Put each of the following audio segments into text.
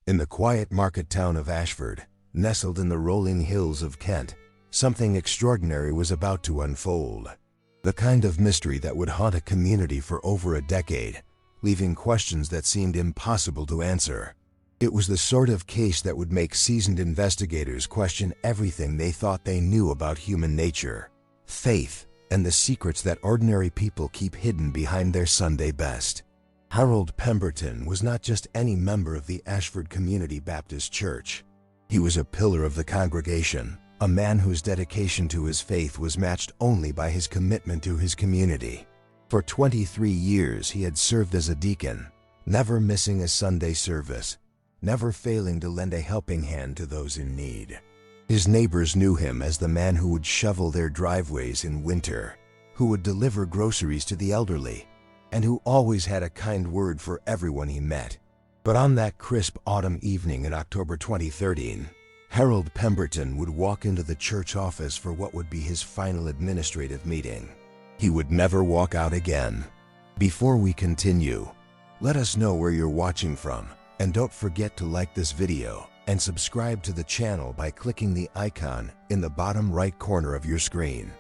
In the quiet market town of Ashford, nestled in the rolling hills of Kent, something extraordinary was about to unfold. The kind of mystery that would haunt a community for over a decade, leaving questions that seemed impossible to answer. It was the sort of case that would make seasoned investigators question everything they thought they knew about human nature, faith, and the secrets that ordinary people keep hidden behind their Sunday best. Harold Pemberton was not just any member of the Ashford Community Baptist Church. He was a pillar of the congregation, a man whose dedication to his faith was matched only by his commitment to his community. For 23 years he had served as a deacon, never missing a Sunday service, never failing to lend a helping hand to those in need. His neighbors knew him as the man who would shovel their driveways in winter, who would deliver groceries to the elderly, and who always had a kind word for everyone he met. But on that crisp autumn evening in October 2013, Harold Pemberton would walk into the church office for what would be his final administrative meeting. He would never walk out again. Before we continue, let us know where you're watching from, and don't forget to like this video and subscribe to the channel by clicking the icon in the bottom right corner of your screen.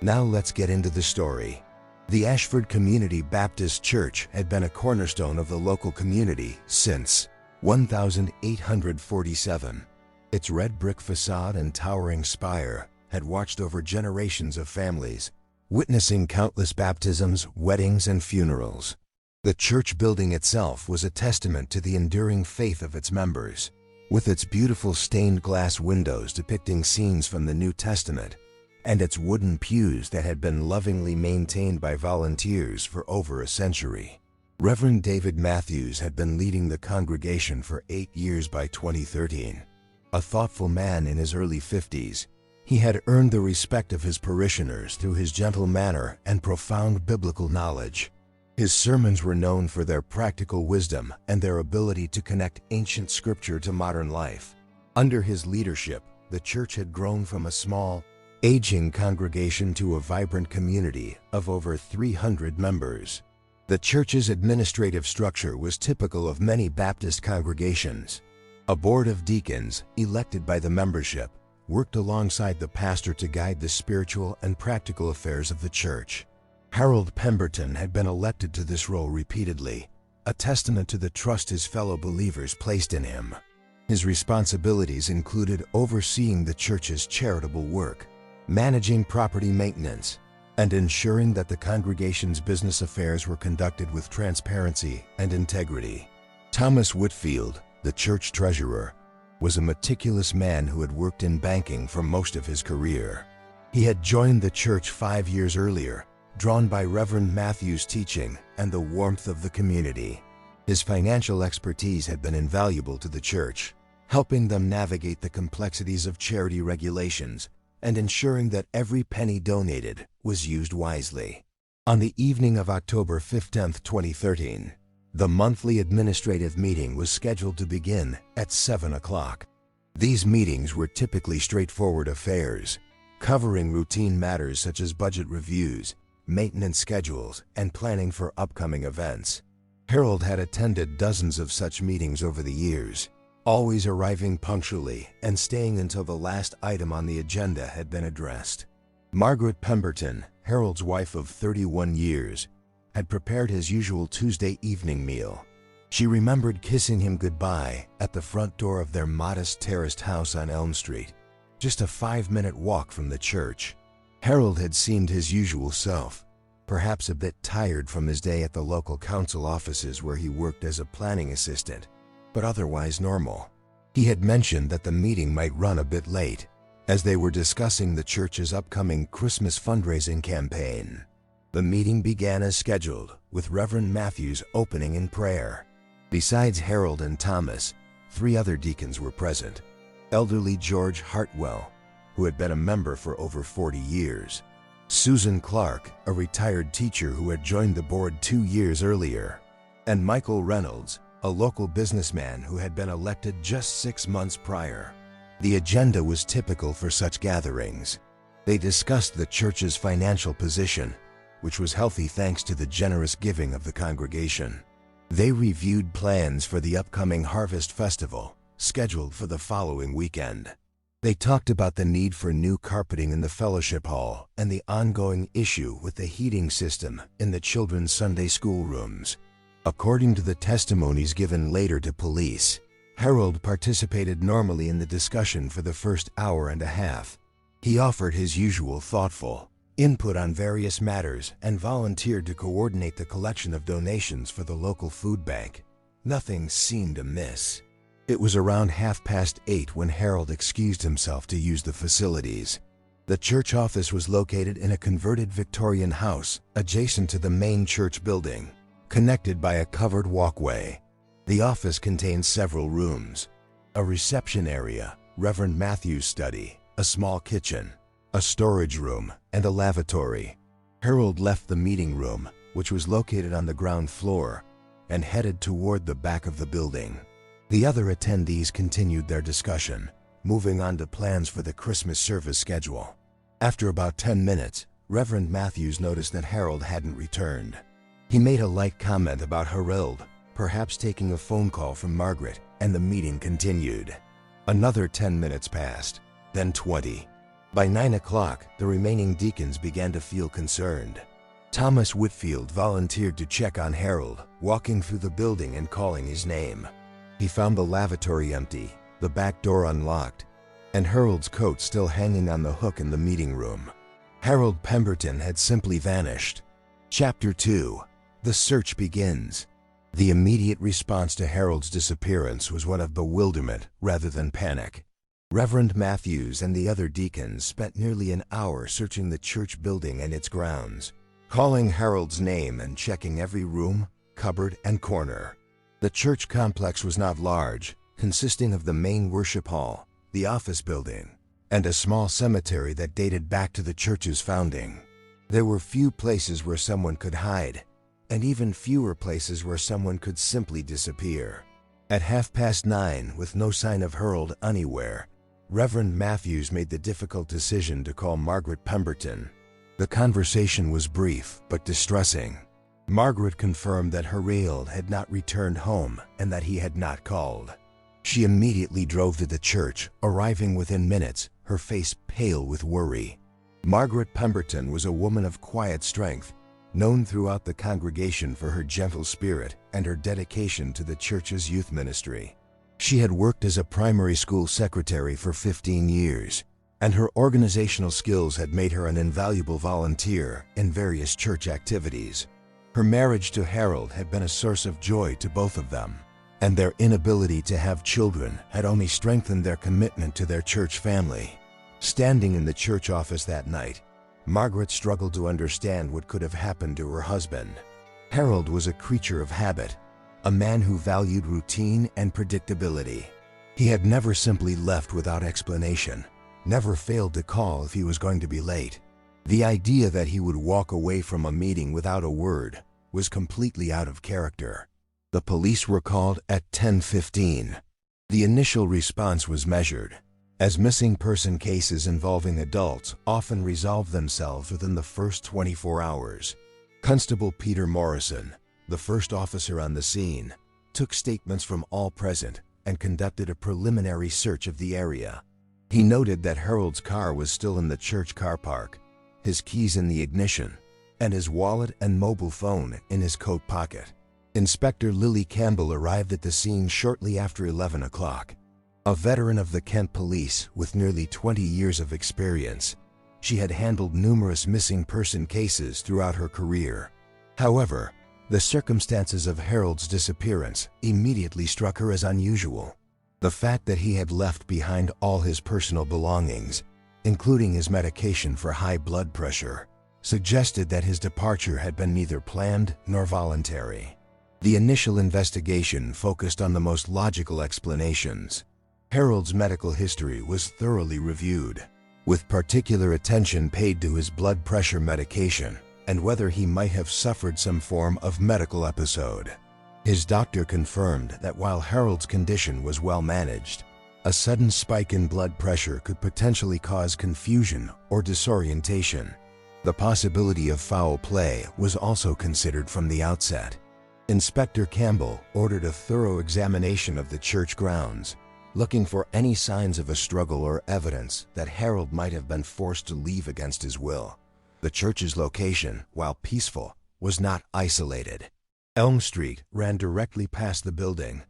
Now let's get into the story. The Ashford Community Baptist Church had been a cornerstone of the local community since 1847. Its red brick facade and towering spire had watched over generations of families, witnessing countless baptisms, weddings, and funerals. The church building itself was a testament to the enduring faith of its members, with its beautiful stained glass windows depicting scenes from the New Testament, and its wooden pews that had been lovingly maintained by volunteers for over a century. Reverend David Matthews had been leading the congregation for 8 years by 2013. A thoughtful man in his early 50s, he had earned the respect of his parishioners through his gentle manner and profound biblical knowledge. His sermons were known for their practical wisdom and their ability to connect ancient scripture to modern life. Under his leadership, the church had grown from a small, aging congregation to a vibrant community of over 300 members. The church's administrative structure was typical of many Baptist congregations. A board of deacons, elected by the membership, worked alongside the pastor to guide the spiritual and practical affairs of the church. Harold Pemberton had been elected to this role repeatedly, a testament to the trust his fellow believers placed in him. His responsibilities included overseeing the church's charitable work, managing property maintenance, and ensuring that the congregation's business affairs were conducted with transparency and integrity. Thomas Whitfield, the church treasurer, was a meticulous man who had worked in banking for most of his career. He had joined the church 5 years earlier, drawn by Reverend Matthews' teaching and the warmth of the community. His financial expertise had been invaluable to the church, helping them navigate the complexities of charity regulations and ensuring that every penny donated was used wisely. On the evening of October 15, 2013, the monthly administrative meeting was scheduled to begin at 7 o'clock. These meetings were typically straightforward affairs, covering routine matters such as budget reviews, maintenance schedules, and planning for upcoming events. Harold had attended dozens of such meetings over the years, always arriving punctually and staying until the last item on the agenda had been addressed. Margaret Pemberton, Harold's wife of 31 years, had prepared his usual Tuesday evening meal. She remembered kissing him goodbye at the front door of their modest terraced house on Elm Street, just a 5-minute walk from the church. Harold had seemed his usual self, perhaps a bit tired from his day at the local council offices where he worked as a planning assistant, but otherwise normal. He had mentioned that the meeting might run a bit late, as they were discussing the church's upcoming Christmas fundraising campaign. The meeting began as scheduled, with Reverend Matthews opening in prayer. Besides Harold and Thomas, 3 other deacons were present. Elderly George Hartwell, who had been a member for over 40 years. Susan Clark, a retired teacher who had joined the board 2 years earlier. And Michael Reynolds, a local businessman who had been elected just 6 months prior. The agenda was typical for such gatherings. They discussed the church's financial position, which was healthy thanks to the generous giving of the congregation. They reviewed plans for the upcoming Harvest Festival, scheduled for the following weekend. They talked about the need for new carpeting in the fellowship hall and the ongoing issue with the heating system in the children's Sunday school rooms. According to the testimonies given later to police, Harold participated normally in the discussion for the first hour and a half. He offered his usual thoughtful input on various matters and volunteered to coordinate the collection of donations for the local food bank. Nothing seemed amiss. It was around 8:30 when Harold excused himself to use the facilities. The church office was located in a converted Victorian house adjacent to the main church building, connected by a covered walkway. The office contained several rooms: a reception area, Reverend Matthew's study, a small kitchen, a storage room, and a lavatory. Harold left the meeting room, which was located on the ground floor, and headed toward the back of the building. The other attendees continued their discussion, moving on to plans for the Christmas service schedule. After about 10 minutes, Reverend Matthews noticed that Harold hadn't returned. He made a light comment about Harold, perhaps taking a phone call from Margaret, and the meeting continued. Another 10 minutes passed, then 20. By 9 o'clock, the remaining deacons began to feel concerned. Thomas Whitfield volunteered to check on Harold, walking through the building and calling his name. He found the lavatory empty, the back door unlocked, and Harold's coat still hanging on the hook in the meeting room. Harold Pemberton had simply vanished. Chapter 2. The search begins. The immediate response to Harold's disappearance was one of bewilderment rather than panic. Reverend Matthews and the other deacons spent nearly an hour searching the church building and its grounds, calling Harold's name and checking every room, cupboard, and corner. The church complex was not large, consisting of the main worship hall, the office building, and a small cemetery that dated back to the church's founding. There were few places where someone could hide, and even fewer places where someone could simply disappear. At 9:30, with no sign of Harold anywhere, Reverend Matthews made the difficult decision to call Margaret Pemberton. The conversation was brief but distressing. Margaret confirmed that Harold had not returned home and that he had not called. She immediately drove to the church, arriving within minutes, her face pale with worry. Margaret Pemberton was a woman of quiet strength, known throughout the congregation for her gentle spirit and her dedication to the church's youth ministry. She had worked as a primary school secretary for 15 years, and her organizational skills had made her an invaluable volunteer in various church activities. Her marriage to Harold had been a source of joy to both of them, and their inability to have children had only strengthened their commitment to their church family. Standing in the church office that night, Margaret struggled to understand what could have happened to her husband. Harold was a creature of habit, a man who valued routine and predictability. He had never simply left without explanation, never failed to call if he was going to be late. The idea that he would walk away from a meeting without a word was completely out of character. The police were called at 10:15. The initial response was measured, as missing person cases involving adults often resolve themselves within the first 24 hours. Constable Peter Morrison, the first officer on the scene, took statements from all present and conducted a preliminary search of the area. He noted that Harold's car was still in the church car park, his keys in the ignition, and his wallet and mobile phone in his coat pocket. Inspector Lily Campbell arrived at the scene shortly after 11 o'clock. A veteran of the Kent Police with nearly 20 years of experience, she had handled numerous missing person cases throughout her career. However, the circumstances of Harold's disappearance immediately struck her as unusual. The fact that he had left behind all his personal belongings, including his medication for high blood pressure, suggested that his departure had been neither planned nor voluntary. The initial investigation focused on the most logical explanations. Harold's medical history was thoroughly reviewed, with particular attention paid to his blood pressure medication and whether he might have suffered some form of medical episode. His doctor confirmed that while Harold's condition was well managed, a sudden spike in blood pressure could potentially cause confusion or disorientation. The possibility of foul play was also considered from the outset. Inspector Campbell ordered a thorough examination of the church grounds, looking for any signs of a struggle or evidence that Harold might have been forced to leave against his will. The church's location, while peaceful, was not isolated. Elm Street ran directly past the building,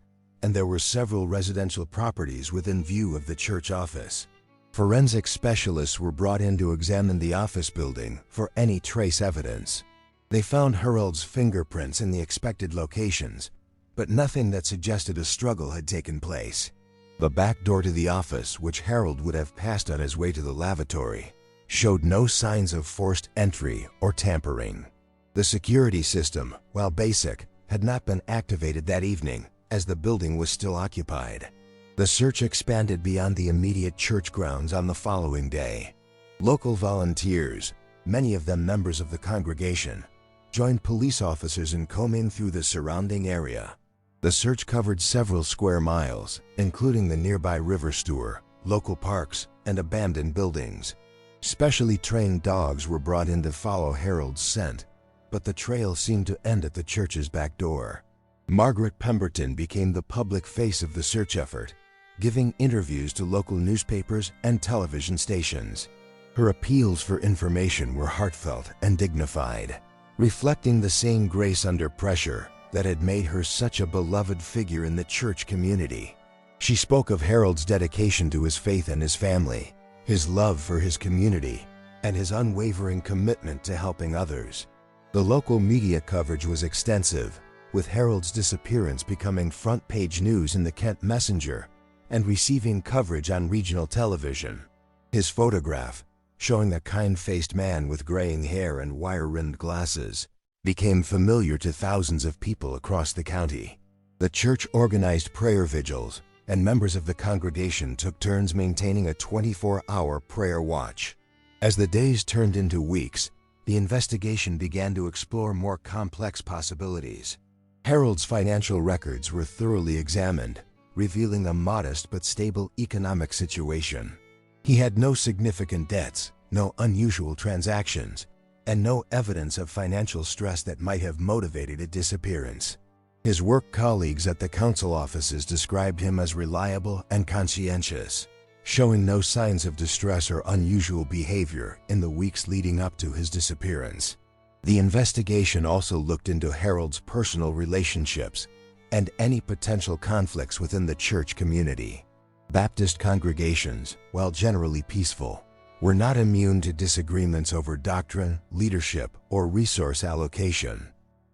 and there were several residential properties within view of the church office. Forensic specialists were brought in to examine the office building for any trace evidence. They found Harold's fingerprints in the expected locations, but nothing that suggested a struggle had taken place. The back door to the office, which Harold would have passed on his way to the lavatory, showed no signs of forced entry or tampering. The security system, while basic, had not been activated that evening, as the building was still occupied. The search expanded beyond the immediate church grounds on the following day. Local volunteers, many of them members of the congregation, joined police officers in combing through the surrounding area. The search covered several square miles, including the nearby river Stour, local parks, and abandoned buildings. Specially trained dogs were brought in to follow Harold's scent, but the trail seemed to end at the church's back door. Margaret Pemberton became the public face of the search effort, giving interviews to local newspapers and television stations. Her appeals for information were heartfelt and dignified, reflecting the same grace under pressure that had made her such a beloved figure in the church community. She spoke of Harold's dedication to his faith and his family, his love for his community, and his unwavering commitment to helping others. The local media coverage was extensive, with Harold's disappearance becoming front-page news in the Kent Messenger and receiving coverage on regional television. His photograph, showing the kind-faced man with graying hair and wire-rimmed glasses, became familiar to thousands of people across the county. The church organized prayer vigils, and members of the congregation took turns maintaining a 24-hour prayer watch. As the days turned into weeks, the investigation began to explore more complex possibilities. Harold's financial records were thoroughly examined, revealing a modest but stable economic situation. He had no significant debts, no unusual transactions, and no evidence of financial stress that might have motivated a disappearance. His work colleagues at the council offices described him as reliable and conscientious, showing no signs of distress or unusual behavior in the weeks leading up to his disappearance. The investigation also looked into Harold's personal relationships and any potential conflicts within the church community. Baptist congregations, while generally peaceful, were not immune to disagreements over doctrine, leadership, or resource allocation.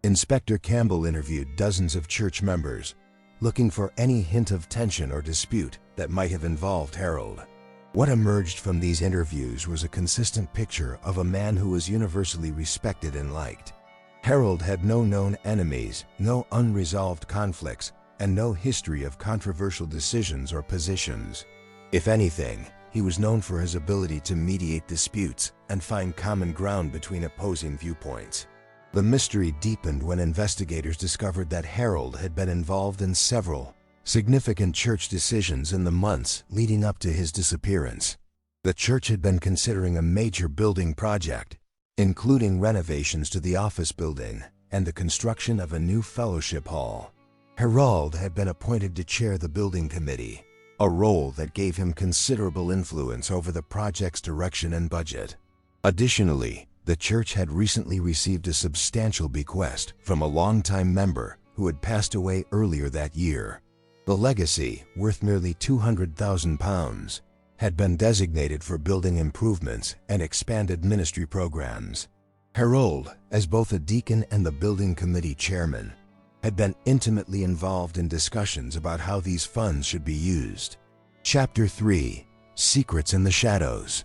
Inspector Campbell interviewed dozens of church members, looking for any hint of tension or dispute that might have involved Harold. What emerged from these interviews was a consistent picture of a man who was universally respected and liked. Harold had no known enemies, no unresolved conflicts, and no history of controversial decisions or positions. If anything, he was known for his ability to mediate disputes and find common ground between opposing viewpoints. The mystery deepened when investigators discovered that Harold had been involved in several significant church decisions in the months leading up to his disappearance. The church had been considering a major building project, including renovations to the office building and the construction of a new fellowship hall. Harold had been appointed to chair the building committee, a role that gave him considerable influence over the project's direction and budget. Additionally, the church had recently received a substantial bequest from a longtime member who had passed away earlier that year. The legacy, worth nearly £200,000, had been designated for building improvements and expanded ministry programs. Harold, as both a deacon and the building committee chairman, had been intimately involved in discussions about how these funds should be used. Chapter 3: Secrets in the Shadows.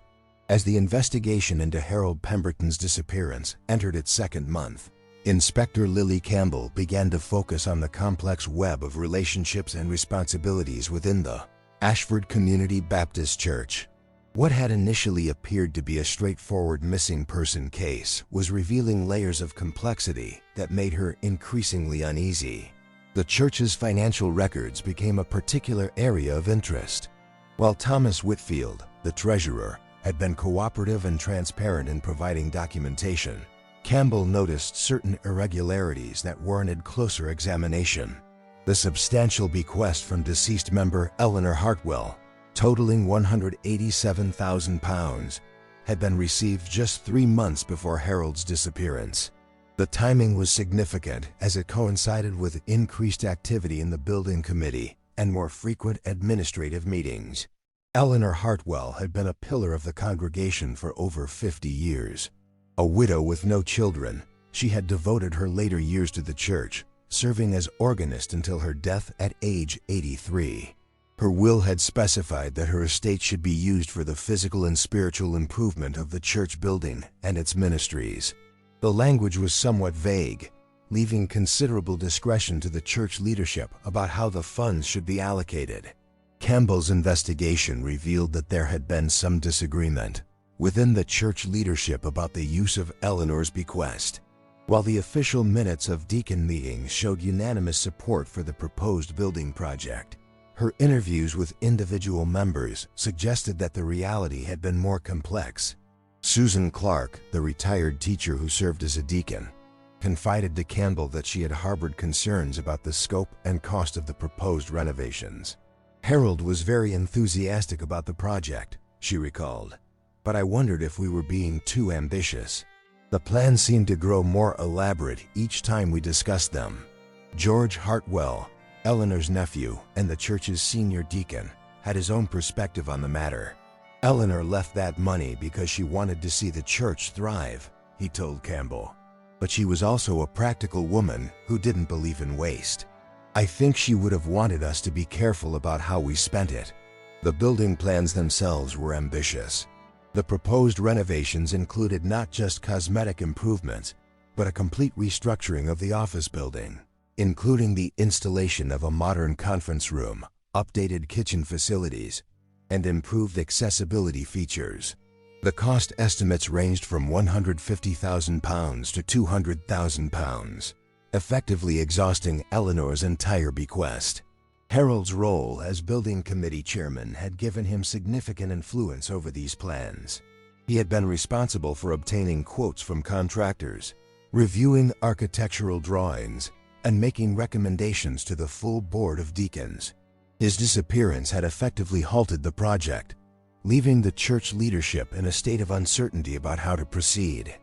As the investigation into Harold Pemberton's disappearance entered its second month, Inspector Lily Campbell began to focus on the complex web of relationships and responsibilities within the Ashford Community Baptist Church. What had initially appeared to be a straightforward missing person case was revealing layers of complexity that made her increasingly uneasy. The church's financial records became a particular area of interest. While Thomas Whitfield, the treasurer, had been cooperative and transparent in providing documentation, Campbell noticed certain irregularities that warranted closer examination. The substantial bequest from deceased member Eleanor Hartwell, totaling £187,000, had been received just 3 months before Harold's disappearance. The timing was significant as it coincided with increased activity in the building committee and more frequent administrative meetings. Eleanor Hartwell had been a pillar of the congregation for over 50 years. A widow with no children, she had devoted her later years to the church, serving as organist until her death at age 83. Her will had specified that her estate should be used for the physical and spiritual improvement of the church building and its ministries. The language was somewhat vague, leaving considerable discretion to the church leadership about how the funds should be allocated. Campbell's investigation revealed that there had been some disagreement within the church leadership about the use of Eleanor's bequest. While the official minutes of Deacon meetings showed unanimous support for the proposed building project, her interviews with individual members suggested that the reality had been more complex. Susan Clark, the retired teacher who served as a deacon, confided to Campbell that she had harbored concerns about the scope and cost of the proposed renovations. Harold was very enthusiastic about the project, she recalled, but I wondered if we were being too ambitious. The plans seemed to grow more elaborate each time we discussed them. George Hartwell, Eleanor's nephew and the church's senior deacon, had his own perspective on the matter. Eleanor left that money because she wanted to see the church thrive, he told Campbell. But she was also a practical woman who didn't believe in waste. I think she would have wanted us to be careful about how we spent it. The building plans themselves were ambitious. The proposed renovations included not just cosmetic improvements, but a complete restructuring of the office building, including the installation of a modern conference room, updated kitchen facilities, and improved accessibility features. The cost estimates ranged from £150,000 to £200,000, effectively exhausting Eleanor's entire bequest. Harold's role as building committee chairman had given him significant influence over these plans. He had been responsible for obtaining quotes from contractors, reviewing architectural drawings, and making recommendations to the full board of deacons. His disappearance had effectively halted the project, leaving the church leadership in a state of uncertainty about how to proceed.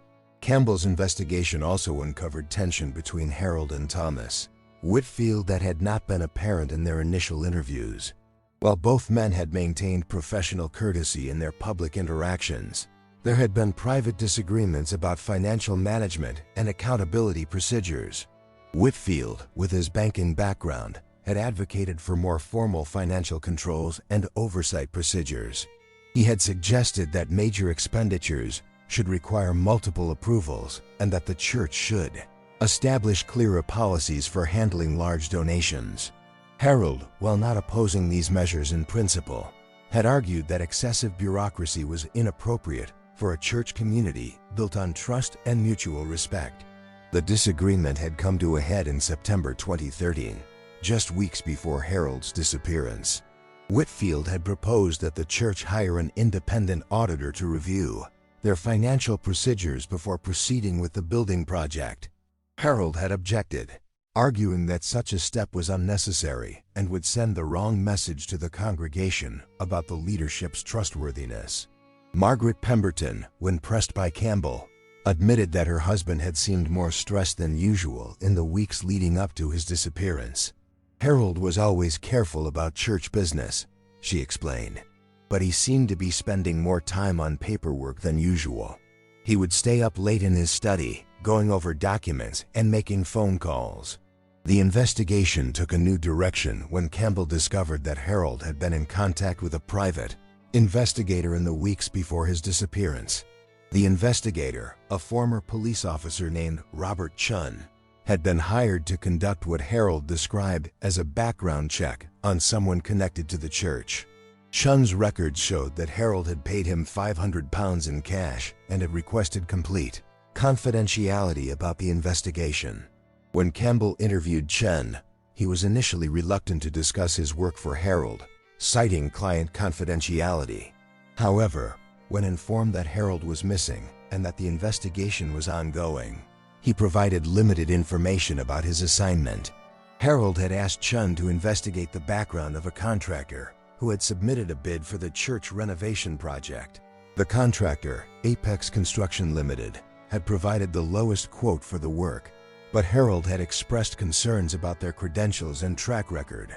Campbell's investigation also uncovered tension between Harold and Thomas Whitfield that had not been apparent in their initial interviews. While both men had maintained professional courtesy in their public interactions, there had been private disagreements about financial management and accountability procedures. Whitfield, with his banking background, had advocated for more formal financial controls and oversight procedures. He had suggested that major expenditures should require multiple approvals and that the church should establish clearer policies for handling large donations. Harold, while not opposing these measures in principle, had argued that excessive bureaucracy was inappropriate for a church community built on trust and mutual respect. The disagreement had come to a head in September 2013, just weeks before Harold's disappearance. Whitfield had proposed that the church hire an independent auditor to review their financial procedures before proceeding with the building project. Harold had objected, arguing that such a step was unnecessary and would send the wrong message to the congregation about the leadership's trustworthiness. Margaret Pemberton, when pressed by Campbell, admitted that her husband had seemed more stressed than usual in the weeks leading up to his disappearance. Harold was always careful about church business, she explained, but he seemed to be spending more time on paperwork than usual. He would stay up late in his study, going over documents and making phone calls. The investigation took a new direction when Campbell discovered that Harold had been in contact with a private investigator in the weeks before his disappearance. The investigator, a former police officer named Robert Chun, had been hired to conduct what Harold described as a background check on someone connected to the church. Chun's records showed that Harold had paid him £500 in cash and had requested complete confidentiality about the investigation. When Campbell interviewed Chun, he was initially reluctant to discuss his work for Harold, citing client confidentiality. However, when informed that Harold was missing, and that the investigation was ongoing. He provided limited information about his assignment. Harold had asked Chun to investigate the background of a contractor who had submitted a bid for the church renovation project. The contractor, Apex Construction Limited, had provided the lowest quote for the work, but Harold had expressed concerns about their credentials and track record.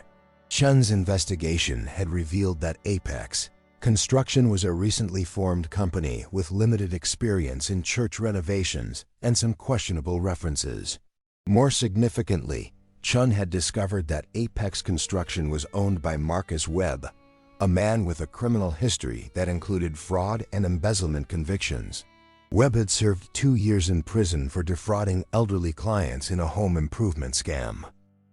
Chun's investigation had revealed that Apex Construction was a recently formed company with limited experience in church renovations and some questionable references. More significantly, Chun had discovered that Apex Construction was owned by Marcus Webb, a man with a criminal history that included fraud and embezzlement convictions. Webb had served 2 years in prison for defrauding elderly clients in a home improvement scam.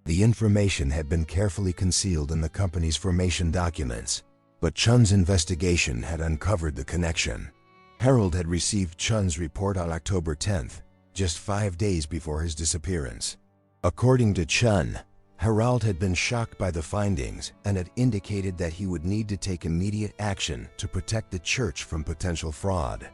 The information had been carefully concealed in the company's formation documents, but Chun's investigation had uncovered the connection. Harold had received Chun's report on October 10th, just 5 days before his disappearance. According to Chun, Harold had been shocked by the findings and had indicated that he would need to take immediate action to protect the church from potential fraud.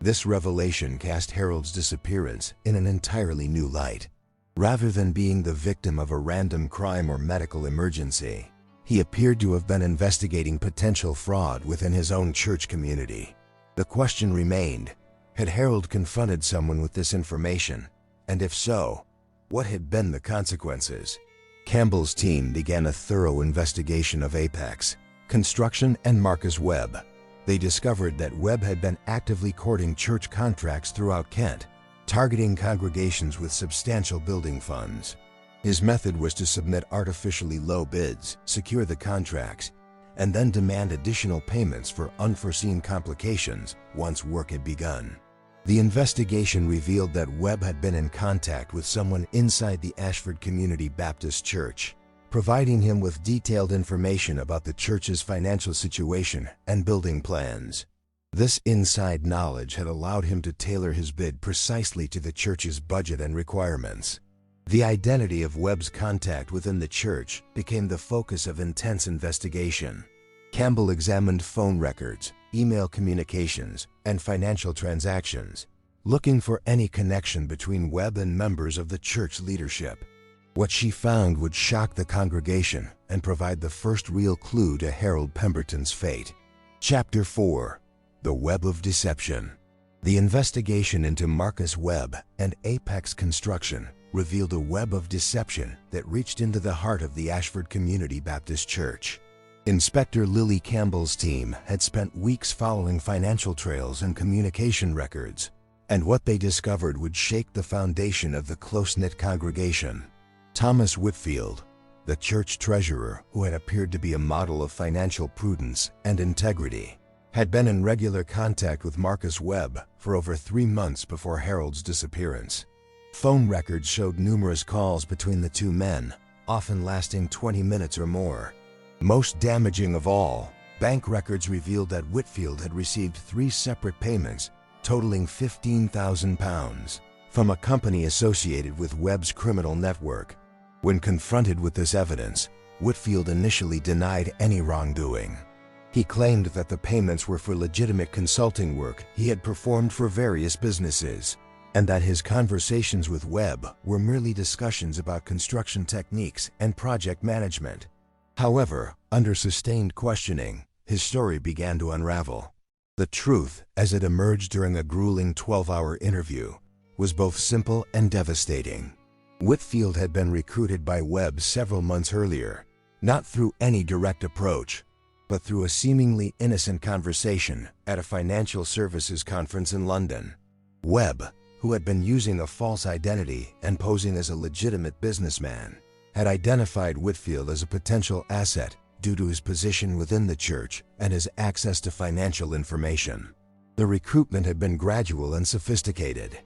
This revelation cast Harold's disappearance in an entirely new light. Rather than being the victim of a random crime or medical emergency, he appeared to have been investigating potential fraud within his own church community. The question remained, had Harold confronted someone with this information? And if so, what had been the consequences? Campbell's team began a thorough investigation of Apex Construction and Marcus Webb. They discovered that Webb had been actively courting church contracts throughout Kent, targeting congregations with substantial building funds. His method was to submit artificially low bids, secure the contracts, and then demand additional payments for unforeseen complications once work had begun. The investigation revealed that Webb had been in contact with someone inside the Ashford Community Baptist Church, providing him with detailed information about the church's financial situation and building plans. This inside knowledge had allowed him to tailor his bid precisely to the church's budget and requirements. The identity of Webb's contact within the church became the focus of intense investigation. Campbell examined phone records, email communications, and financial transactions, looking for any connection between Webb and members of the church leadership. What she found would shock the congregation and provide the first real clue to Harold Pemberton's fate. Chapter 4: The Web of Deception. The investigation into Marcus Webb and Apex Construction revealed a web of deception that reached into the heart of the Ashford Community Baptist Church. Inspector Lily Campbell's team had spent weeks following financial trails and communication records, and what they discovered would shake the foundation of the close-knit congregation. Thomas Whitfield, the church treasurer who had appeared to be a model of financial prudence and integrity, had been in regular contact with Marcus Webb for over 3 months before Harold's disappearance. Phone records showed numerous calls between the two men, often lasting 20 minutes or more. Most damaging of all, bank records revealed that Whitfield had received 3 separate payments totaling £15,000 from a company associated with Webb's criminal network. When confronted with this evidence, Whitfield initially denied any wrongdoing. He claimed that the payments were for legitimate consulting work he had performed for various businesses, and that his conversations with Webb were merely discussions about construction techniques and project management. However, under sustained questioning, his story began to unravel. The truth, as it emerged during a grueling 12-hour interview, was both simple and devastating. Whitfield had been recruited by Webb several months earlier, not through any direct approach, but through a seemingly innocent conversation at a financial services conference in London. Webb, who had been using a false identity and posing as a legitimate businessman, had identified Whitfield as a potential asset due to his position within the church and his access to financial information. The recruitment had been gradual and sophisticated.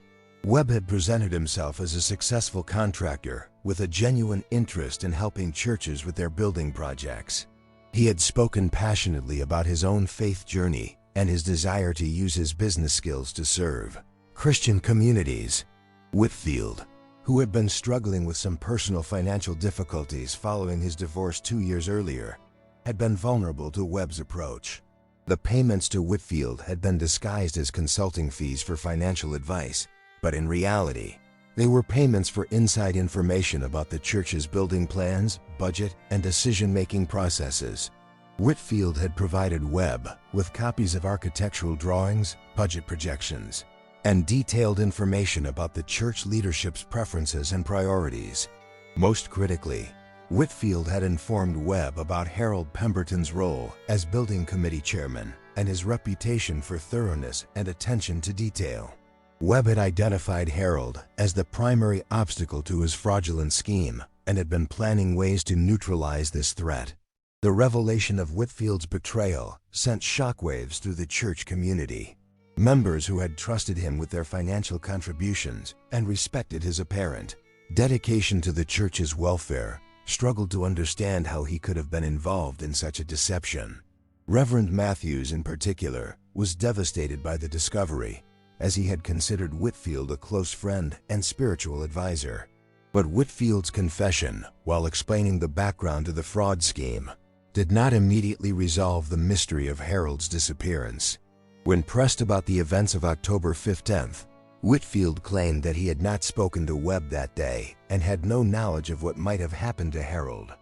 Webb had presented himself as a successful contractor with a genuine interest in helping churches with their building projects. He had spoken passionately about his own faith journey and his desire to use his business skills to serve Christian communities. Whitfield, who had been struggling with some personal financial difficulties following his divorce 2 years earlier, had been vulnerable to Webb's approach. The payments to Whitfield had been disguised as consulting fees for financial advice, but in reality, they were payments for inside information about the church's building plans, budget, and decision-making processes. Whitfield had provided Webb with copies of architectural drawings, budget projections, and detailed information about the church leadership's preferences and priorities. Most critically, Whitfield had informed Webb about Harold Pemberton's role as building committee chairman and his reputation for thoroughness and attention to detail. Webb had identified Harold as the primary obstacle to his fraudulent scheme and had been planning ways to neutralize this threat. The revelation of Whitfield's betrayal sent shockwaves through the church community. Members who had trusted him with their financial contributions and respected his apparent dedication to the church's welfare struggled to understand how he could have been involved in such a deception. Reverend Matthews, in particular, was devastated by the discovery, as he had considered Whitfield a close friend and spiritual advisor. But Whitfield's confession, while explaining the background to the fraud scheme, did not immediately resolve the mystery of Harold's disappearance. When pressed about the events of October 15th, Whitfield claimed that he had not spoken to Webb that day and had no knowledge of what might have happened to Harold.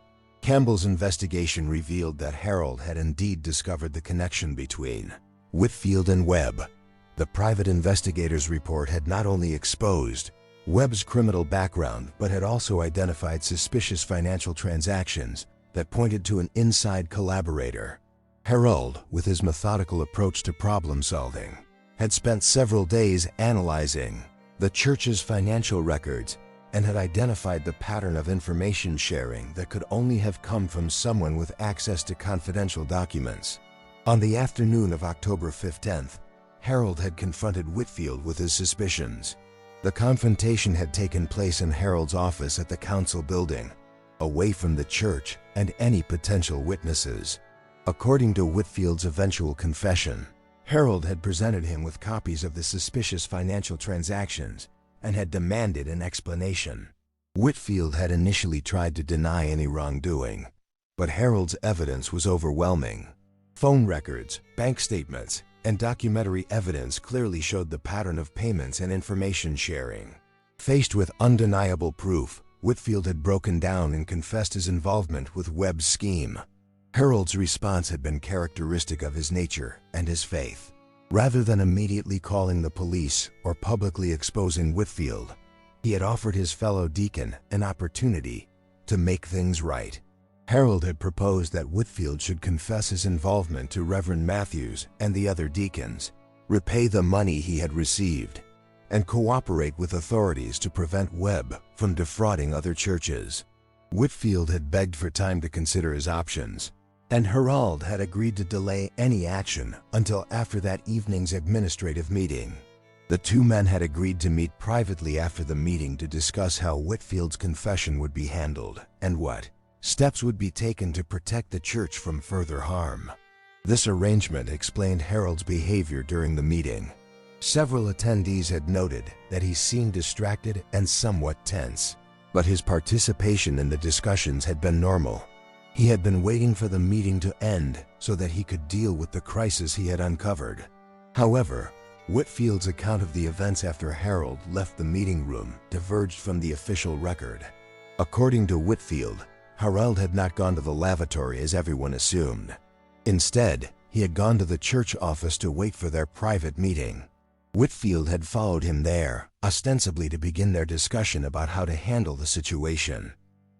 Campbell's investigation revealed that Harold had indeed discovered the connection between Whitfield and Webb. The private investigator's report had not only exposed Webb's criminal background but had also identified suspicious financial transactions that pointed to an inside collaborator. Harold, with his methodical approach to problem solving, had spent several days analyzing the church's financial records and had identified the pattern of information sharing that could only have come from someone with access to confidential documents. On the afternoon of October 15th, Harold had confronted Whitfield with his suspicions. The confrontation had taken place in Harold's office at the council building, away from the church and any potential witnesses. According to Whitfield's eventual confession, Harold had presented him with copies of the suspicious financial transactions and had demanded an explanation. Whitfield had initially tried to deny any wrongdoing, but Harold's evidence was overwhelming. Phone records, bank statements, and documentary evidence clearly showed the pattern of payments and information sharing. Faced with undeniable proof, Whitfield had broken down and confessed his involvement with Webb's scheme. Harold's response had been characteristic of his nature and his faith. Rather than immediately calling the police or publicly exposing Whitfield, he had offered his fellow deacon an opportunity to make things right. Harold had proposed that Whitfield should confess his involvement to Reverend Matthews and the other deacons, repay the money he had received, and cooperate with authorities to prevent Webb from defrauding other churches. Whitfield had begged for time to consider his options, and Harold had agreed to delay any action until after that evening's administrative meeting. The two men had agreed to meet privately after the meeting to discuss how Whitfield's confession would be handled and what steps would be taken to protect the church from further harm. This arrangement explained Harold's behavior during the meeting. Several attendees had noted that he seemed distracted and somewhat tense, but his participation in the discussions had been normal. He had been waiting for the meeting to end so that he could deal with the crisis he had uncovered. However, Whitfield's account of the events after Harold left the meeting room diverged from the official record. According to Whitfield, Harold had not gone to the lavatory as everyone assumed. Instead, he had gone to the church office to wait for their private meeting. Whitfield had followed him there, ostensibly to begin their discussion about how to handle the situation.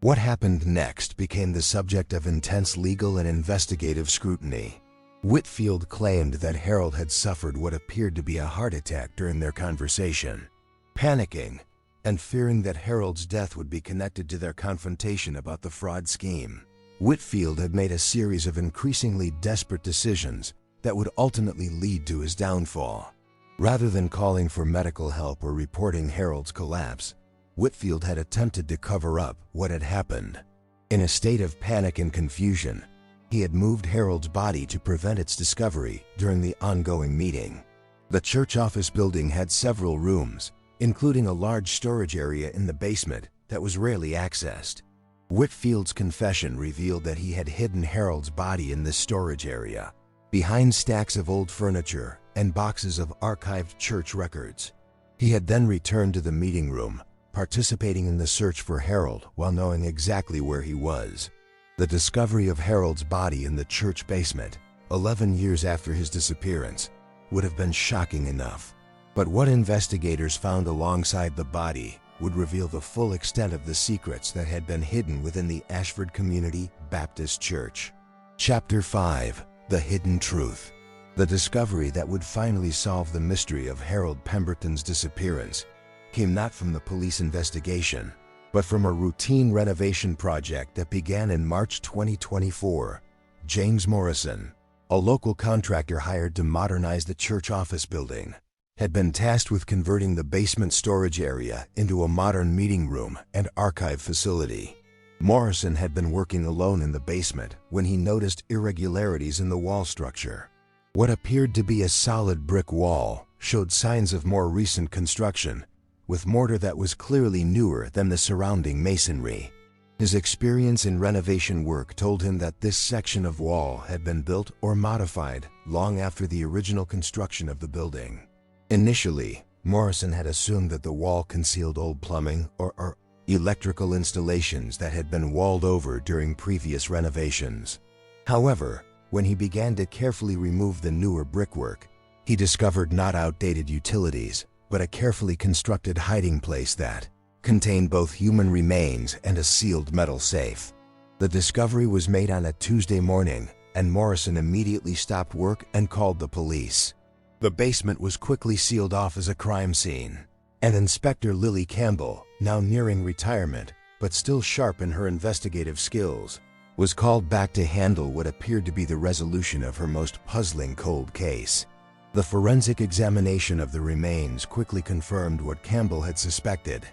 What happened next became the subject of intense legal and investigative scrutiny. Whitfield claimed that Harold had suffered what appeared to be a heart attack during their conversation. Panicking and fearing that Harold's death would be connected to their confrontation about the fraud scheme, Whitfield had made a series of increasingly desperate decisions that would ultimately lead to his downfall. Rather than calling for medical help or reporting Harold's collapse, Whitfield had attempted to cover up what had happened. In a state of panic and confusion, he had moved Harold's body to prevent its discovery during the ongoing meeting. The church office building had several rooms, including a large storage area in the basement that was rarely accessed. Whitfield's confession revealed that he had hidden Harold's body in this storage area behind stacks of old furniture and boxes of archived church records. He had then returned to the meeting room, participating in the search for Harold while knowing exactly where he was. The discovery of Harold's body in the church basement, 11 years after his disappearance, would have been shocking enough. But what investigators found alongside the body would reveal the full extent of the secrets that had been hidden within the Ashford Community Baptist Church. Chapter 5: The Hidden Truth. The discovery that would finally solve the mystery of Harold Pemberton's disappearance came not from the police investigation, but from a routine renovation project that began in March 2024. James Morrison, a local contractor hired to modernize the church office building, had been tasked with converting the basement storage area into a modern meeting room and archive facility. Morrison had been working alone in the basement when he noticed irregularities in the wall structure. What appeared to be a solid brick wall showed signs of more recent construction, with mortar that was clearly newer than the surrounding masonry. His experience in renovation work told him that this section of wall had been built or modified long after the original construction of the building. Initially, Morrison had assumed that the wall concealed old plumbing or electrical installations that had been walled over during previous renovations. However, when he began to carefully remove the newer brickwork, he discovered not outdated utilities, but a carefully constructed hiding place that contained both human remains and a sealed metal safe. The discovery was made on a Tuesday morning, and Morrison immediately stopped work and called the police. The basement was quickly sealed off as a crime scene, and Inspector Lily Campbell, now nearing retirement but still sharp in her investigative skills, was called back to handle what appeared to be the resolution of her most puzzling cold case. The forensic examination of the remains quickly confirmed what Campbell had suspected.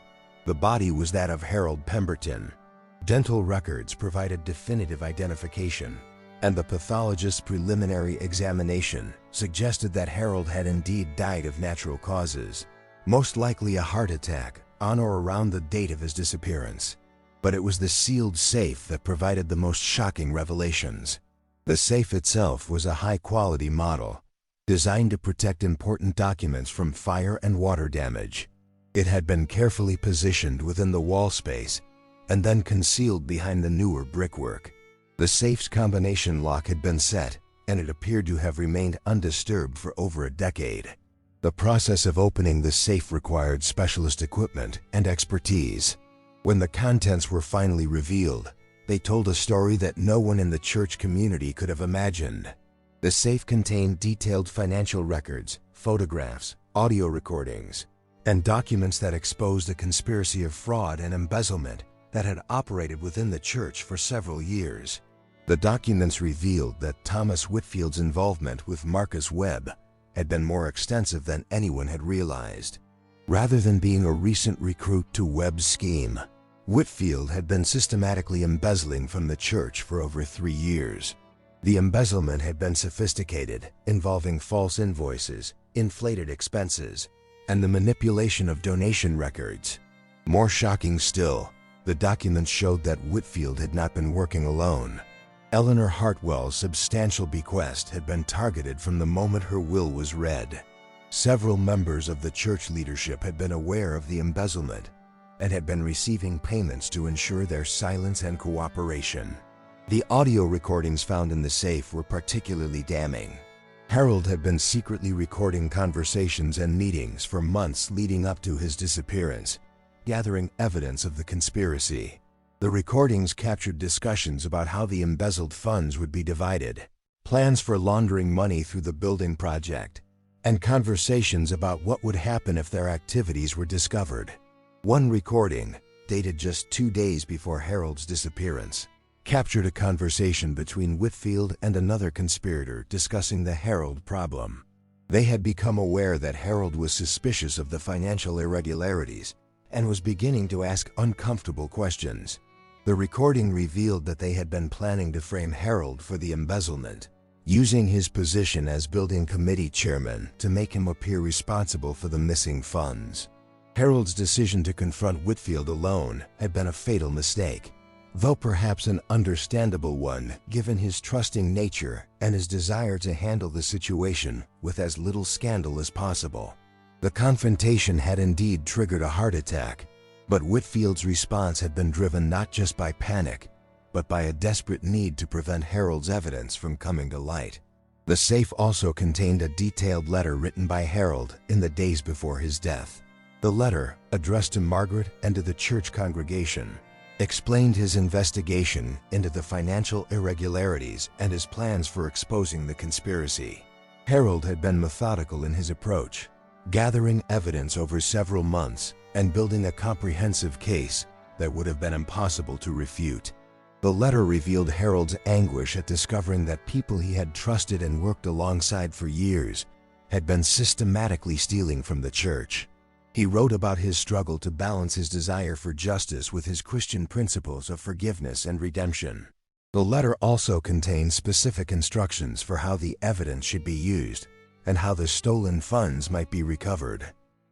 The body was that of Harold Pemberton. Dental records provided definitive identification, and the pathologist's preliminary examination suggested that Harold had indeed died of natural causes, most likely a heart attack on or around the date of his disappearance. But it was the sealed safe that provided the most shocking revelations. The safe itself was a high-quality model, designed to protect important documents from fire and water damage. It had been carefully positioned within the wall space and then concealed behind the newer brickwork. The safe's combination lock had been set, and it appeared to have remained undisturbed for over a decade. The process of opening the safe required specialist equipment and expertise. When the contents were finally revealed, they told a story that no one in the church community could have imagined. The safe contained detailed financial records, photographs, audio recordings, and documents that exposed a conspiracy of fraud and embezzlement that had operated within the church for several years. The documents revealed that Thomas Whitfield's involvement with Marcus Webb had been more extensive than anyone had realized. Rather than being a recent recruit to Webb's scheme, Whitfield had been systematically embezzling from the church for over 3 years. The embezzlement had been sophisticated, involving false invoices, inflated expenses, and the manipulation of donation records. More shocking still, the documents showed that Whitfield had not been working alone. Eleanor Hartwell's substantial bequest had been targeted from the moment her will was read. Several members of the church leadership had been aware of the embezzlement and had been receiving payments to ensure their silence and cooperation. The audio recordings found in the safe were particularly damning. Harold had been secretly recording conversations and meetings for months leading up to his disappearance, gathering evidence of the conspiracy. The recordings captured discussions about how the embezzled funds would be divided, plans for laundering money through the building project, and conversations about what would happen if their activities were discovered. One recording, dated just 2 days before Harold's disappearance, captured a conversation between Whitfield and another conspirator discussing the Harold problem. They had become aware that Harold was suspicious of the financial irregularities and was beginning to ask uncomfortable questions. The recording revealed that they had been planning to frame Harold for the embezzlement, using his position as building committee chairman to make him appear responsible for the missing funds. Harold's decision to confront Whitfield alone had been a fatal mistake. though perhaps an understandable one given his trusting nature and his desire to handle the situation with as little scandal as possible. The confrontation had indeed triggered a heart attack, but Whitfield's response had been driven not just by panic, but by a desperate need to prevent Harold's evidence from coming to light. The safe also contained a detailed letter written by Harold in the days before his death. The letter, addressed to Margaret and to the church congregation, explained his investigation into the financial irregularities and his plans for exposing the conspiracy. Harold had been methodical in his approach, gathering evidence over several months and building a comprehensive case that would have been impossible to refute. The letter revealed Harold's anguish at discovering that people he had trusted and worked alongside for years had been systematically stealing from the church. He wrote about his struggle to balance his desire for justice with his Christian principles of forgiveness and redemption. The letter also contained specific instructions for how the evidence should be used and how the stolen funds might be recovered.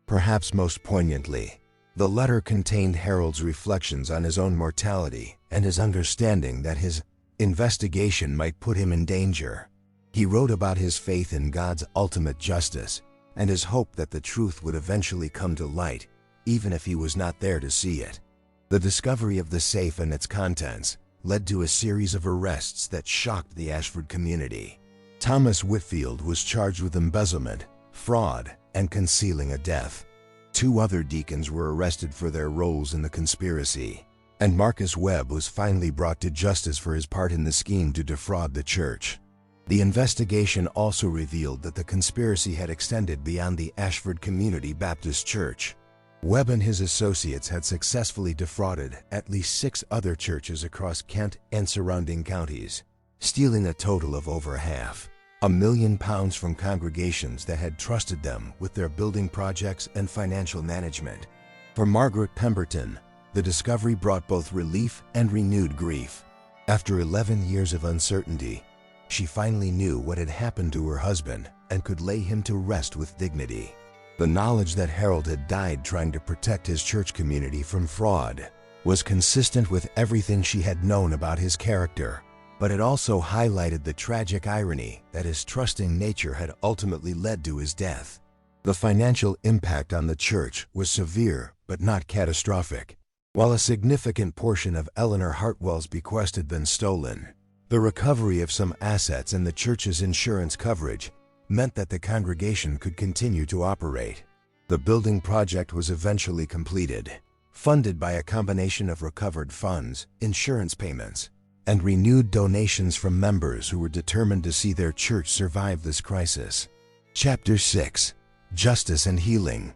Perhaps most poignantly, the letter contained Harold's reflections on his own mortality and his understanding that his investigation might put him in danger. He wrote about his faith in God's ultimate justice and his hope that the truth would eventually come to light, even if he was not there to see it. The discovery of the safe and its contents led to a series of arrests that shocked the Ashford community. Thomas Whitfield was charged with embezzlement, fraud, and concealing a death. 2 other deacons were arrested for their roles in the conspiracy, and Marcus Webb was finally brought to justice for his part in the scheme to defraud the church. The investigation also revealed that the conspiracy had extended beyond the Ashford Community Baptist Church. Webb and his associates had successfully defrauded at least 6 other churches across Kent and surrounding counties, stealing a total of over £500,000 from congregations that had trusted them with their building projects and financial management. For Margaret Pemberton, the discovery brought both relief and renewed grief. After 11 years of uncertainty, she finally knew what had happened to her husband and could lay him to rest with dignity. The knowledge that Harold had died trying to protect his church community from fraud was consistent with everything she had known about his character, but it also highlighted the tragic irony that his trusting nature had ultimately led to his death. The financial impact on the church was severe but not catastrophic. While a significant portion of Eleanor Hartwell's bequest had been stolen, the recovery of some assets and the church's insurance coverage meant that the congregation could continue to operate. The building project was eventually completed, funded by a combination of recovered funds, insurance payments, and renewed donations from members who were determined to see their church survive this crisis. Chapter 6: Justice and Healing.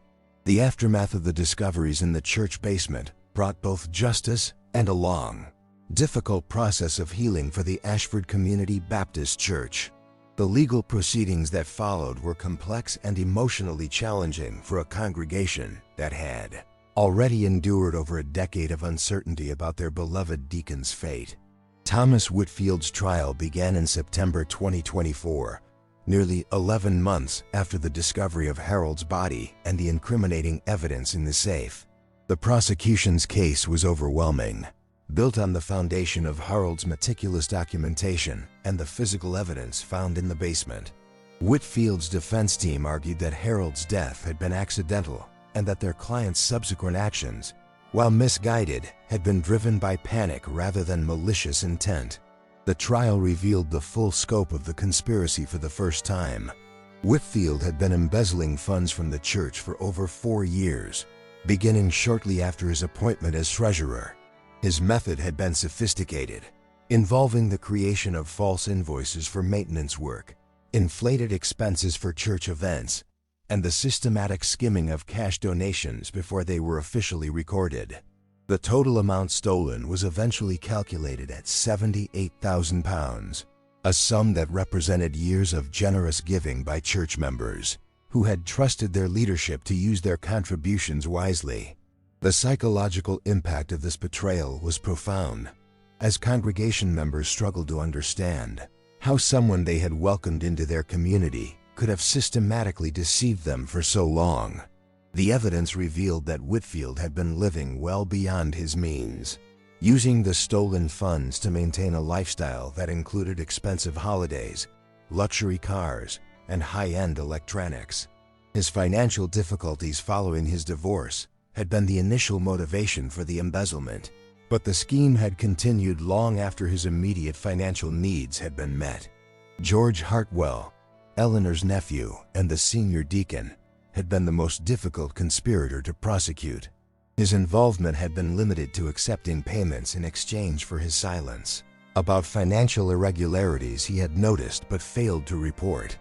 The aftermath of the discoveries in the church basement brought both justice and a long, difficult process of healing for the Ashford Community Baptist Church. The legal proceedings that followed were complex and emotionally challenging for a congregation that had already endured over a decade of uncertainty about their beloved deacon's fate. Thomas Whitfield's trial began in September 2024, nearly 11 months after the discovery of Harold's body and the incriminating evidence in the safe. The prosecution's case was overwhelming, built on the foundation of Harold's meticulous documentation and the physical evidence found in the basement. Whitfield's defense team argued that Harold's death had been accidental and that their client's subsequent actions, while misguided, had been driven by panic rather than malicious intent. The trial revealed the full scope of the conspiracy for the first time. Whitfield had been embezzling funds from the church for over 4 years, beginning shortly after his appointment as treasurer. His method had been sophisticated, involving the creation of false invoices for maintenance work, inflated expenses for church events, and the systematic skimming of cash donations before they were officially recorded. The total amount stolen was eventually calculated at £78,000, a sum that represented years of generous giving by church members who had trusted their leadership to use their contributions wisely. The psychological impact of this betrayal was profound, as congregation members struggled to understand how someone they had welcomed into their community could have systematically deceived them for so long. The evidence revealed that Whitfield had been living well beyond his means, using the stolen funds to maintain a lifestyle that included expensive holidays, luxury cars, and high-end electronics. His financial difficulties following his divorce had been the initial motivation for the embezzlement, but the scheme had continued long after his immediate financial needs had been met. George Hartwell, Eleanor's nephew and the senior deacon, had been the most difficult conspirator to prosecute. His involvement had been limited to accepting payments in exchange for his silence about financial irregularities he had noticed but failed to report.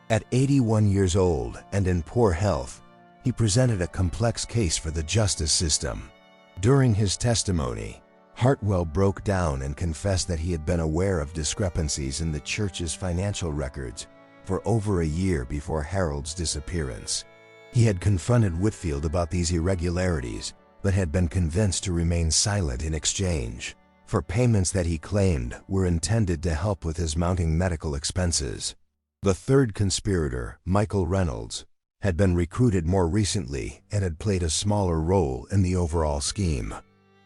At 81 years old and in poor health, he presented a complex case for the justice system. During his testimony, Hartwell broke down and confessed that he had been aware of discrepancies in the church's financial records for over a year before Harold's disappearance. He had confronted Whitfield about these irregularities, but had been convinced to remain silent in exchange for payments that he claimed were intended to help with his mounting medical expenses. The third conspirator, Michael Reynolds, had been recruited more recently and had played a smaller role in the overall scheme.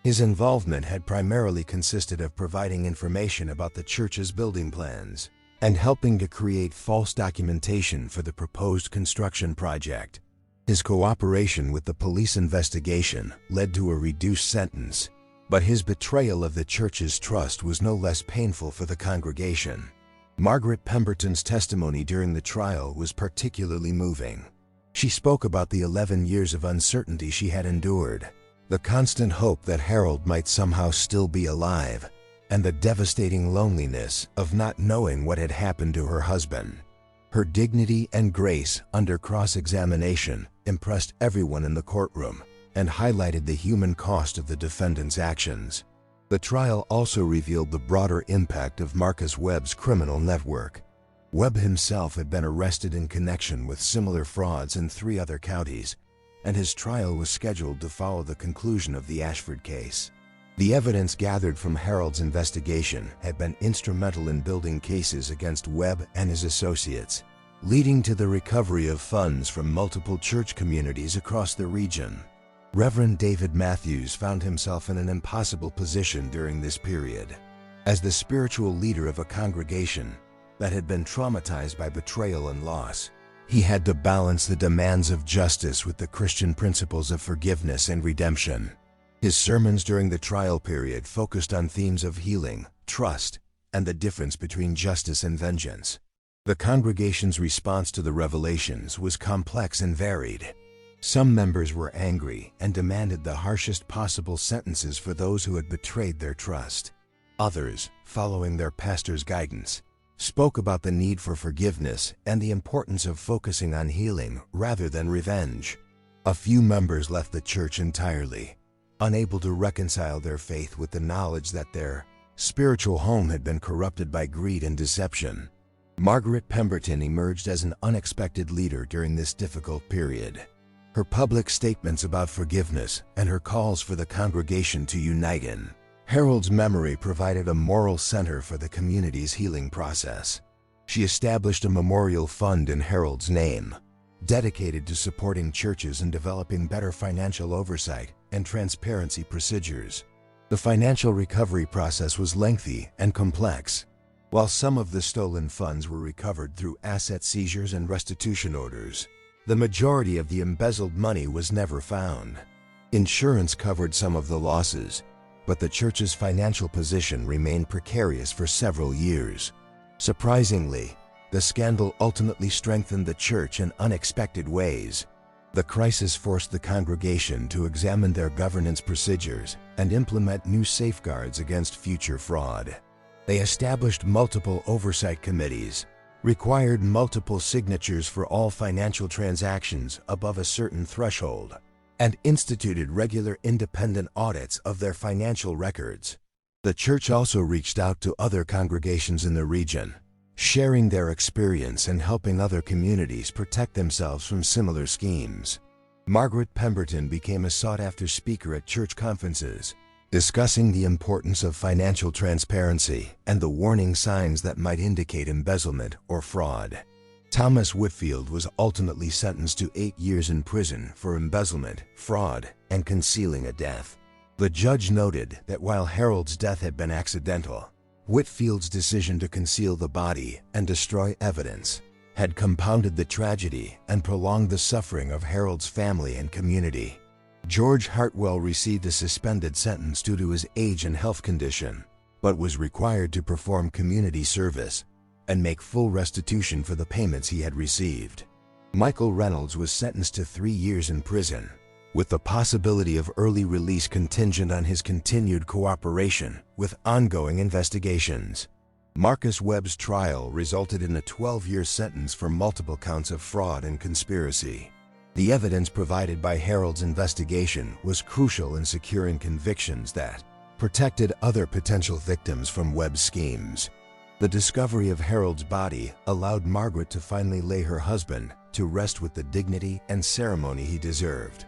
His involvement had primarily consisted of providing information about the church's building plans and helping to create false documentation for the proposed construction project. His cooperation with the police investigation led to a reduced sentence, but his betrayal of the church's trust was no less painful for the congregation. Margaret Pemberton's testimony during the trial was particularly moving. She spoke about the 11 years of uncertainty she had endured, the constant hope that Harold might somehow still be alive, and the devastating loneliness of not knowing what had happened to her husband. Her dignity and grace under cross-examination impressed everyone in the courtroom and highlighted the human cost of the defendant's actions. The trial also revealed the broader impact of Marcus Webb's criminal network. Webb himself had been arrested in connection with similar frauds in 3 other counties, and his trial was scheduled to follow the conclusion of the Ashford case. The evidence gathered from Harold's investigation had been instrumental in building cases against Webb and his associates, leading to the recovery of funds from multiple church communities across the region. Reverend David Matthews found himself in an impossible position during this period. As the spiritual leader of a congregation that had been traumatized by betrayal and loss, he had to balance the demands of justice with the Christian principles of forgiveness and redemption. His sermons during the trial period focused on themes of healing, trust, and the difference between justice and vengeance. The congregation's response to the revelations was complex and varied. Some members were angry and demanded the harshest possible sentences for those who had betrayed their trust. Others, following their pastor's guidance, spoke about the need for forgiveness and the importance of focusing on healing rather than revenge. A few members left the church entirely, unable to reconcile their faith with the knowledge that their spiritual home had been corrupted by greed and deception. Margaret Pemberton emerged as an unexpected leader during this difficult period. Her public statements about forgiveness and her calls for the congregation to unite in Harold's memory provided a moral center for the community's healing process. She established a memorial fund in Harold's name, dedicated to supporting churches and developing better financial oversight and transparency procedures. The financial recovery process was lengthy and complex. While some of the stolen funds were recovered through asset seizures and restitution orders, the majority of the embezzled money was never found. Insurance covered some of the losses, but the church's financial position remained precarious for several years. Surprisingly, the scandal ultimately strengthened the church in unexpected ways. The crisis forced the congregation to examine their governance procedures and implement new safeguards against future fraud. They established multiple oversight committees, required multiple signatures for all financial transactions above a certain threshold, and instituted regular independent audits of their financial records. The church also reached out to other congregations in the region, sharing their experience and helping other communities protect themselves from similar schemes. Margaret Pemberton became a sought-after speaker at church conferences, discussing the importance of financial transparency and the warning signs that might indicate embezzlement or fraud. Thomas Whitfield was ultimately sentenced to 8 years in prison for embezzlement, fraud, and concealing a death. The judge noted that while Harold's death had been accidental, Whitfield's decision to conceal the body and destroy evidence had compounded the tragedy and prolonged the suffering of Harold's family and community. George Hartwell received a suspended sentence due to his age and health condition, but was required to perform community service and make full restitution for the payments he had received. Michael Reynolds was sentenced to 3 years in prison, with the possibility of early release contingent on his continued cooperation with ongoing investigations. Marcus Webb's trial resulted in a 12-year sentence for multiple counts of fraud and conspiracy. The evidence provided by Harold's investigation was crucial in securing convictions that protected other potential victims from Webb's schemes. The discovery of Harold's body allowed Margaret to finally lay her husband to rest with the dignity and ceremony he deserved.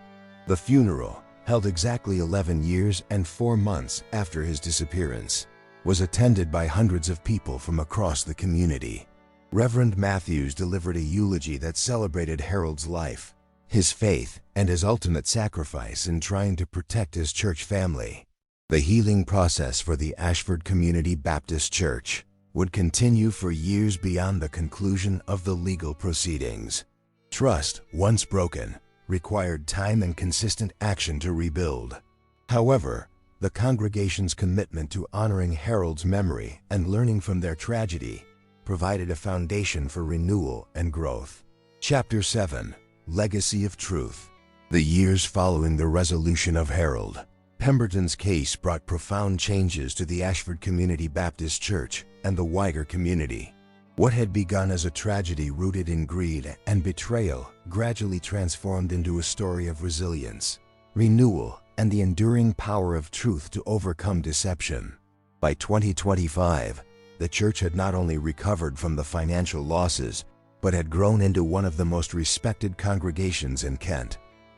The funeral, held exactly 11 years and 4 months after his disappearance, was attended by hundreds of people from across the community. Reverend Matthews delivered a eulogy that celebrated Harold's life, his faith, and his ultimate sacrifice in trying to protect his church family. The healing process for the Ashford Community Baptist Church would continue for years beyond the conclusion of the legal proceedings. Trust, once broken, required time and consistent action to rebuild. However, the congregation's commitment to honoring Harold's memory and learning from their tragedy provided a foundation for renewal and growth. Chapter 7: Legacy of Truth. The years following the resolution of Harold Pemberton's case brought profound changes to the Ashford Community Baptist Church and the wider community. What had begun as a tragedy rooted in greed and betrayal gradually transformed into a story of resilience, renewal, and the enduring power of truth to overcome deception. By 2025, the church had not only recovered from the financial losses, but had grown into one of the most respected congregations in Kent.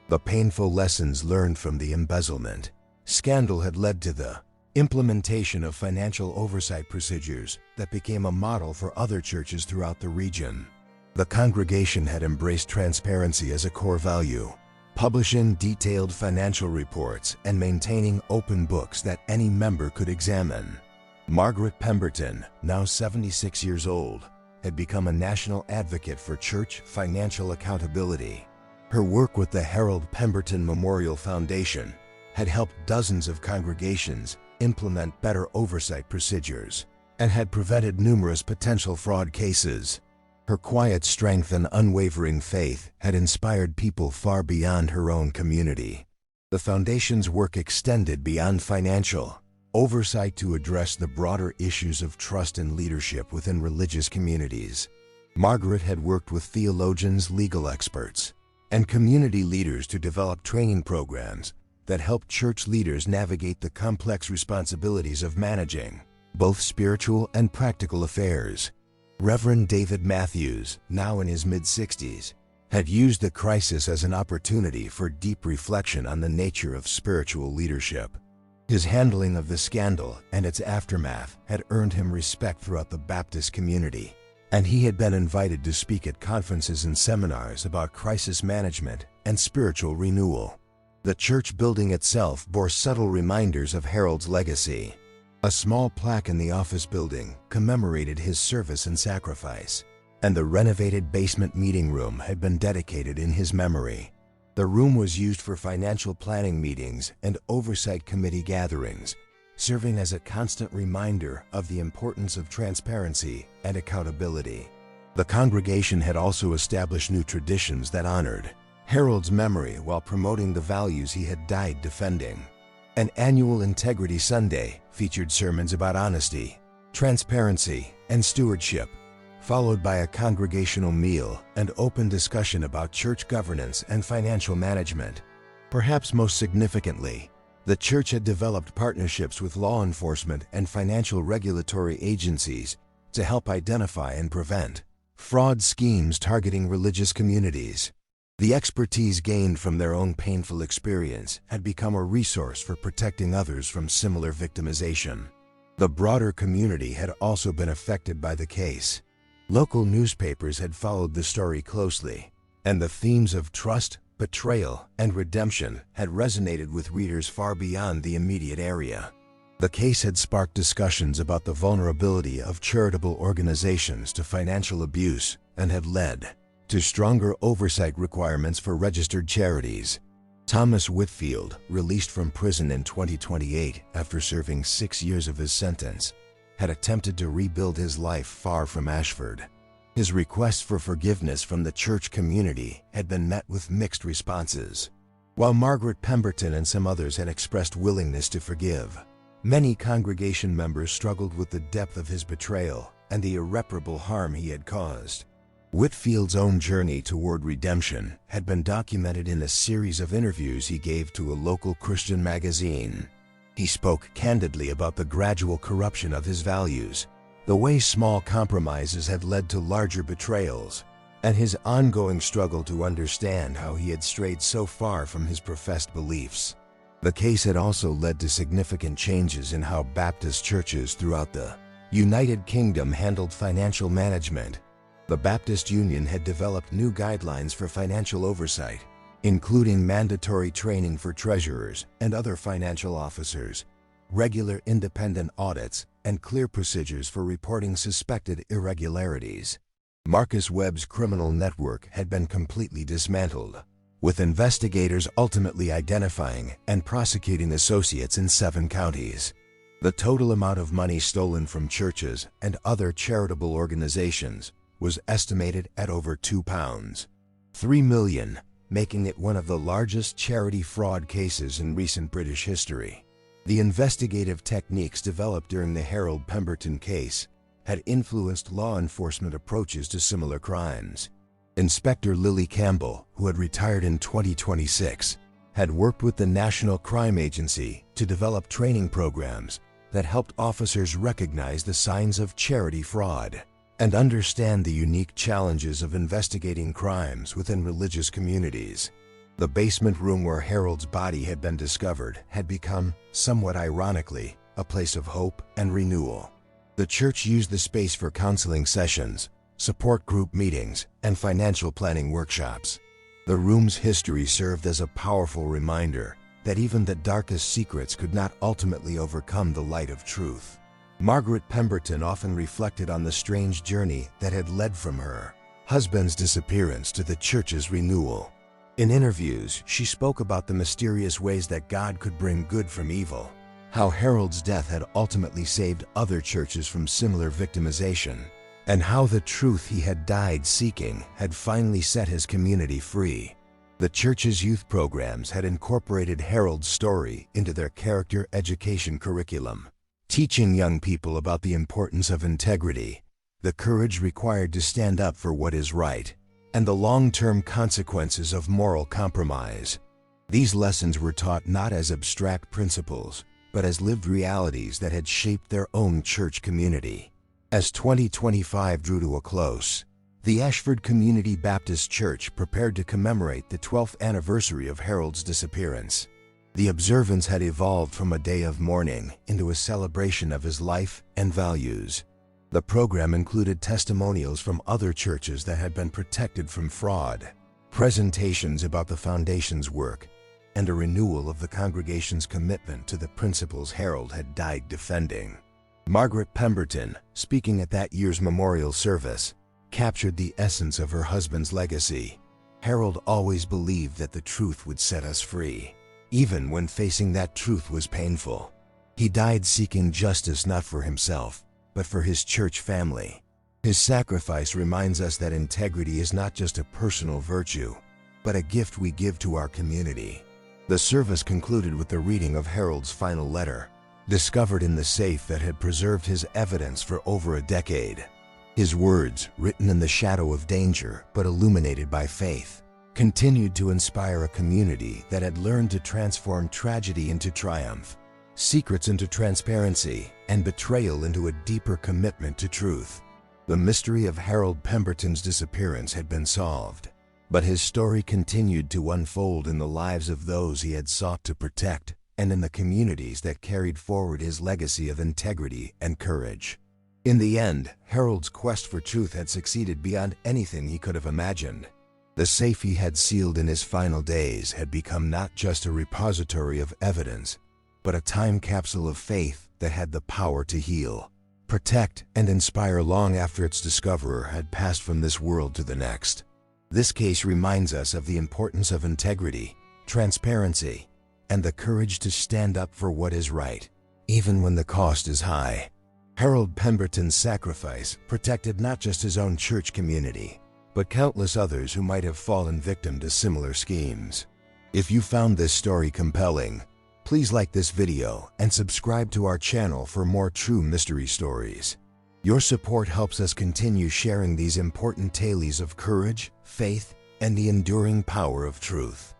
The painful lessons learned from the embezzlement scandal had led to the implementation of financial oversight procedures that became a model for other churches throughout the region. The congregation had embraced transparency as a core value, publishing detailed financial reports and maintaining open books that any member could examine. Margaret Pemberton, now 76 years old, had become a national advocate for church financial accountability. Her work with the Harold Pemberton Memorial Foundation had helped dozens of congregations implement better oversight procedures and had prevented numerous potential fraud cases. Her quiet strength and unwavering faith had inspired people far beyond her own community. The foundation's work extended beyond financial oversight to address the broader issues of trust and leadership within religious communities. Margaret had worked with theologians, legal experts, and community leaders to develop training programs that helped church leaders navigate the complex responsibilities of managing both spiritual and practical affairs. Reverend David Matthews, now in his mid-60s, had used the crisis as an opportunity for deep reflection on the nature of spiritual leadership. His handling of the scandal and its aftermath had earned him respect throughout the Baptist community, and he had been invited to speak at conferences and seminars about crisis management and spiritual renewal. The church building itself bore subtle reminders of Harold's legacy. A small plaque in the office building commemorated his service and sacrifice, and the renovated basement meeting room had been dedicated in his memory. The room was used for financial planning meetings and oversight committee gatherings, serving as a constant reminder of the importance of transparency and accountability. The congregation had also established new traditions that honored Harold's memory while promoting the values he had died defending. An annual Integrity Sunday featured sermons about honesty, transparency, and stewardship, followed by a congregational meal and open discussion about church governance and financial management. Perhaps most significantly, the church had developed partnerships with law enforcement and financial regulatory agencies to help identify and prevent fraud schemes targeting religious communities. The expertise gained from their own painful experience had become a resource for protecting others from similar victimization. The broader community had also been affected by the case. Local newspapers had followed the story closely, and the themes of trust, betrayal, and redemption had resonated with readers far beyond the immediate area. The case had sparked discussions about the vulnerability of charitable organizations to financial abuse and had led to stronger oversight requirements for registered charities. Thomas Whitfield, released from prison in 2028 after serving 6 years of his sentence, had attempted to rebuild his life far from Ashford. His requests for forgiveness from the church community had been met with mixed responses. While Margaret Pemberton and some others had expressed willingness to forgive, many congregation members struggled with the depth of his betrayal and the irreparable harm he had caused. Whitfield's own journey toward redemption had been documented in a series of interviews he gave to a local Christian magazine. He spoke candidly about the gradual corruption of his values, the way small compromises had led to larger betrayals, and his ongoing struggle to understand how he had strayed so far from his professed beliefs. The case had also led to significant changes in how Baptist churches throughout the United Kingdom handled financial management. The Baptist Union had developed new guidelines for financial oversight, including mandatory training for treasurers and other financial officers, regular independent audits, and clear procedures for reporting suspected irregularities. Marcus Webb's criminal network had been completely dismantled, with investigators ultimately identifying and prosecuting associates in 7 counties. The total amount of money stolen from churches and other charitable organizations was estimated at over £3 million, making it one of the largest charity fraud cases in recent British history. The investigative techniques developed during the Harold Pemberton case had influenced law enforcement approaches to similar crimes. Inspector Lily Campbell, who had retired in 2026, had worked with the National Crime Agency to develop training programs that helped officers recognize the signs of charity fraud and understand the unique challenges of investigating crimes within religious communities. The basement room where Harold's body had been discovered had become, somewhat ironically, a place of hope and renewal. The church used the space for counseling sessions, support group meetings, and financial planning workshops. The room's history served as a powerful reminder that even the darkest secrets could not ultimately overcome the light of truth. Margaret Pemberton often reflected on the strange journey that had led from her husband's disappearance to the church's renewal. In interviews, she spoke about the mysterious ways that God could bring good from evil, how Harold's death had ultimately saved other churches from similar victimization, and how the truth he had died seeking had finally set his community free. The church's youth programs had incorporated Harold's story into their character education curriculum, teaching young people about the importance of integrity, the courage required to stand up for what is right, and the long-term consequences of moral compromise. These lessons were taught not as abstract principles, but as lived realities that had shaped their own church community. As 2025 drew to a close, the Ashford Community Baptist Church prepared to commemorate the 12th anniversary of Harold's disappearance. The observance had evolved from a day of mourning into a celebration of his life and values. The program included testimonials from other churches that had been protected from fraud, presentations about the foundation's work, and a renewal of the congregation's commitment to the principles Harold had died defending. Margaret Pemberton, speaking at that year's memorial service, captured the essence of her husband's legacy. Harold always believed that the truth would set us free, even when facing that truth was painful. He died seeking justice not for himself, but for his church family. His sacrifice reminds us that integrity is not just a personal virtue, but a gift we give to our community. The service concluded with the reading of Harold's final letter, discovered in the safe that had preserved his evidence for over a decade. His words, written in the shadow of danger but illuminated by faith, continued to inspire a community that had learned to transform tragedy into triumph, secrets into transparency, and betrayal into a deeper commitment to truth. The mystery of Harold Pemberton's disappearance had been solved, but his story continued to unfold in the lives of those he had sought to protect and in the communities that carried forward his legacy of integrity and courage. In the end, Harold's quest for truth had succeeded beyond anything he could have imagined. The safe he had sealed in his final days had become not just a repository of evidence, but a time capsule of faith that had the power to heal, protect, and inspire long after its discoverer had passed from this world to the next. This case reminds us of the importance of integrity, transparency, and the courage to stand up for what is right, even when the cost is high. Harold Pemberton's sacrifice protected not just his own church community, but countless others who might have fallen victim to similar schemes. If you found this story compelling, please like this video and subscribe to our channel for more true mystery stories. Your support helps us continue sharing these important tales of courage, faith, and the enduring power of truth.